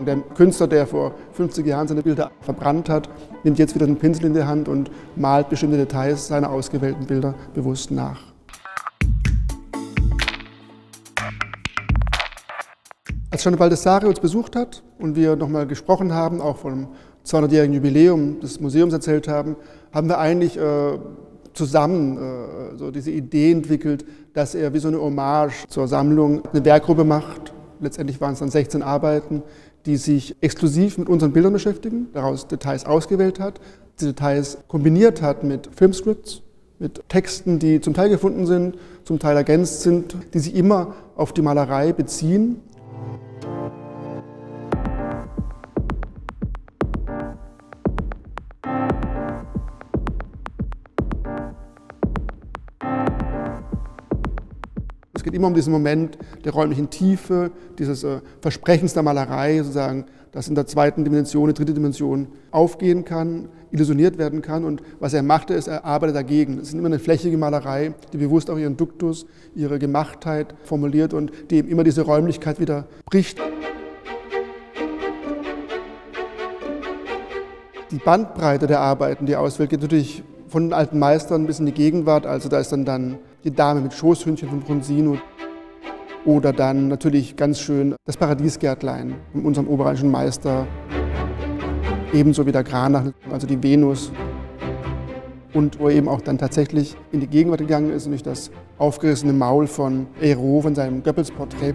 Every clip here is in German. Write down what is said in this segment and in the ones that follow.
Der Künstler, der vor 50 Jahren seine Bilder verbrannt hat, nimmt jetzt wieder einen Pinsel in die Hand und malt bestimmte Details seiner ausgewählten Bilder bewusst nach. Als Gianni Baldessari uns besucht hat und wir nochmal gesprochen haben, auch vom 200-jährigen Jubiläum des Museums erzählt haben, haben wir eigentlich zusammen so diese Idee entwickelt, dass er wie so eine Hommage zur Sammlung eine Werkgruppe macht. Letztendlich waren es dann 16 Arbeiten, die sich exklusiv mit unseren Bildern beschäftigen, daraus Details ausgewählt hat, die Details kombiniert hat mit Filmscripts, mit Texten, die zum Teil gefunden sind, zum Teil ergänzt sind, die sich immer auf die Malerei beziehen. Es geht immer um diesen Moment der räumlichen Tiefe, dieses Versprechens der Malerei, sozusagen, das in der zweiten Dimension, der dritten Dimension aufgehen kann, illusioniert werden kann. Und was er machte, ist, er arbeitet dagegen. Es ist immer eine flächige Malerei, die bewusst auch ihren Duktus, ihre Gemachtheit formuliert und die eben immer diese Räumlichkeit wieder bricht. Die Bandbreite der Arbeiten, die er auswählt, geht natürlich von den alten Meistern bis in die Gegenwart. Also da ist dann die Dame mit Schoßhündchen von Bronzino oder dann natürlich ganz schön das Paradiesgärtlein von unserem oberrheinischen Meister, ebenso wie der Granach, also die Venus. Und wo er eben auch dann tatsächlich in die Gegenwart gegangen ist, nämlich das aufgerissene Maul von Hérault, von seinem Goebbels-Porträt.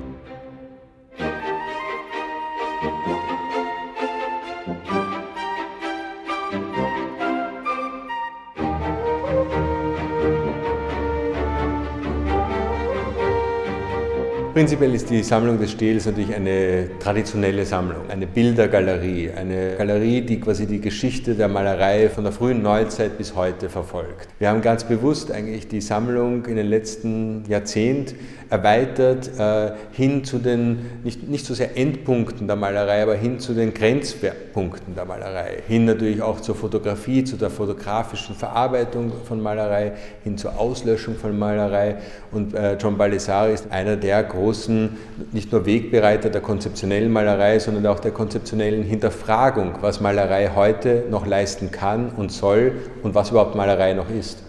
Prinzipiell ist die Sammlung des Stehls natürlich eine traditionelle Sammlung, eine Bildergalerie, eine Galerie, die quasi die Geschichte der Malerei von der frühen Neuzeit bis heute verfolgt. Wir haben ganz bewusst eigentlich die Sammlung in den letzten Jahrzehnten erweitert hin zu den, nicht so sehr Endpunkten der Malerei, aber hin zu den Grenzpunkten der Malerei, hin natürlich auch zur Fotografie, zu der fotografischen Verarbeitung von Malerei, hin zur Auslöschung von Malerei. Und John Baldessari ist einer der großen, nicht nur Wegbereiter der konzeptionellen Malerei, sondern auch der konzeptionellen Hinterfragung, was Malerei heute noch leisten kann und soll und was überhaupt Malerei noch ist.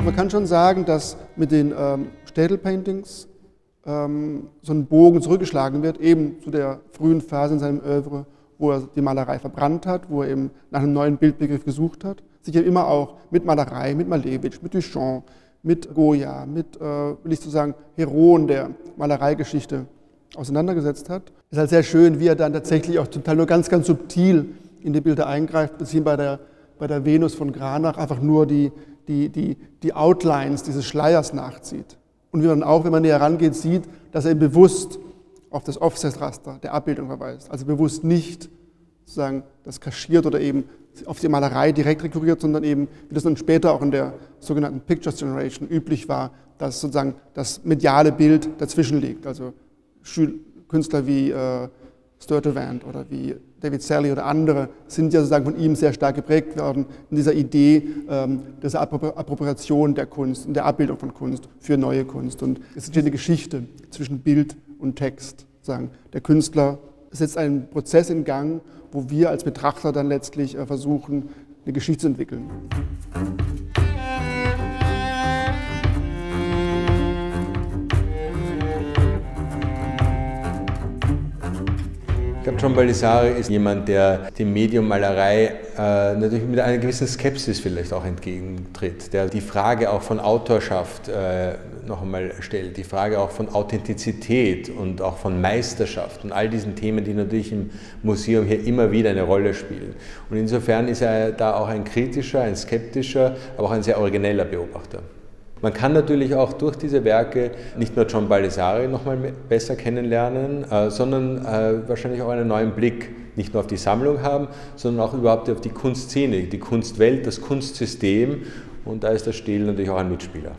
Man kann schon sagen, dass mit den Städel-Paintings so ein Bogen zurückgeschlagen wird, eben zu der frühen Phase in seinem Œuvre, wo er die Malerei verbrannt hat, wo er eben nach einem neuen Bildbegriff gesucht hat, sich ja immer auch mit Malerei, mit Malevich, mit Duchamp, mit Goya, mit, will ich so sagen, Heroen der Malereigeschichte auseinandergesetzt hat. Es ist halt sehr schön, wie er dann tatsächlich auch zum Teil nur ganz, ganz subtil in die Bilder eingreift, bis hin bei der Venus von Granach einfach nur die Outlines dieses Schleiers nachzieht. Und wie man auch, wenn man näher rangeht, sieht, dass er eben bewusst auf das Offset-Raster der Abbildung verweist. Also bewusst nicht sozusagen das kaschiert oder eben auf die Malerei direkt rekurriert, sondern eben, wie das dann später auch in der sogenannten Pictures Generation üblich war, dass sozusagen das mediale Bild dazwischen liegt. Also Künstler wie Sturtevant oder wie David Sally oder andere sind ja sozusagen von ihm sehr stark geprägt worden in dieser Idee dieser Appropriation der Kunst und der Abbildung von Kunst für neue Kunst. Und es ist eine Geschichte zwischen Bild und Text. Sagen. Der Künstler setzt einen Prozess in Gang, wo wir als Betrachter dann letztlich versuchen, eine Geschichte zu entwickeln. Ich glaube, John Baldessari ist jemand, der dem Medium Malerei natürlich mit einer gewissen Skepsis vielleicht auch entgegentritt, der die Frage auch von Autorschaft noch einmal stellt, die Frage auch von Authentizität und auch von Meisterschaft und all diesen Themen, die natürlich im Museum hier immer wieder eine Rolle spielen. Und insofern ist er da auch ein kritischer, ein skeptischer, aber auch ein sehr origineller Beobachter. Man kann natürlich auch durch diese Werke nicht nur John Baldessari noch mal besser kennenlernen, sondern wahrscheinlich auch einen neuen Blick nicht nur auf die Sammlung haben, sondern auch überhaupt auf die Kunstszene, die Kunstwelt, das Kunstsystem, und da ist der Stehl natürlich auch ein Mitspieler.